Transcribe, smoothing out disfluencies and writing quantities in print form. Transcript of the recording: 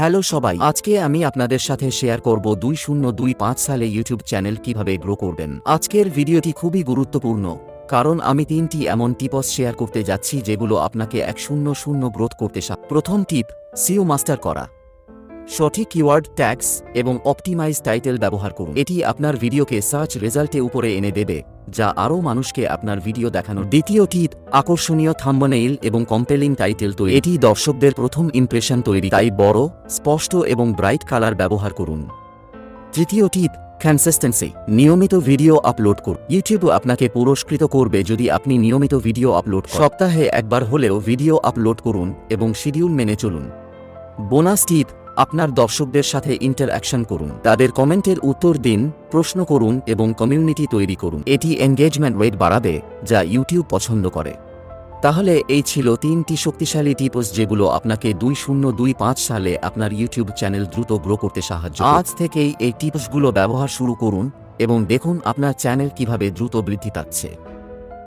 Hello সবাই, আজকে আমি আপনাদের সাথে শেয়ার করব 2025 সালে ইউটিউব চ্যানেল কিভাবে গ্রো করবেন। আজকের ভিডিওটি খুবই গুরুত্বপূর্ণ, কারণ আমি 3টি এমন টিপস শেয়ার করতে যাচ্ছি যেগুলো আপনাকে 100 গ্রোথ করতে প্রথম টিপ, সিইও মাস্টার করা। সঠিক কিওয়ার্ড, ট্যাগস এবং অপটিমাইজ টাইটেল ব্যবহার করুন। এটি আপনার ভিডিওকে সার্চ রেজাল্টে উপরে এনে দেবে, যা আরও মানুষকে আপনার ভিডিও দেখানোর। দ্বিতীয় টিপ, আকর্ষণীয় থাম্বনেইল এবং কম্পেলিং টাইটেল তৈরি। এটি দর্শকদের প্রথম ইমপ্রেশন তৈরি, তাই বড়, স্পষ্ট এবং ব্রাইট কালার ব্যবহার করুন। তৃতীয় টিপ, কনসিস্টেন্সি। নিয়মিত ভিডিও আপলোড করুন। ইউটিউব আপনাকে পুরস্কৃত করবে যদি আপনি নিয়মিত ভিডিও আপলোড করেন। সপ্তাহে একবার হলেও ভিডিও আপলোড করুন এবং শিডিউল মেনে চলুন। বোনাস টিপ, আপনার দর্শকদের সাথে ইন্টারঅ্যাকশন করুন। তাদের কমেন্টের উত্তর দিন, প্রশ্ন করুন এবং কমিউনিটি তৈরি করুন। এটি এনগেজমেন্ট রেট বাড়াবে, যা ইউটিউব পছন্দ করে। তাহলে এই ছিল 3টি শক্তিশালী টিপস যেগুলো আপনাকে 2025 সালে আপনার ইউটিউব চ্যানেল দ্রুত গ্রো করতে সাহায্য করবে। আজ থেকেই এই টিপসগুলো ব্যবহার শুরু করুন এবং দেখুন আপনার চ্যানেল কিভাবে দ্রুত বৃদ্ধি পাচ্ছে।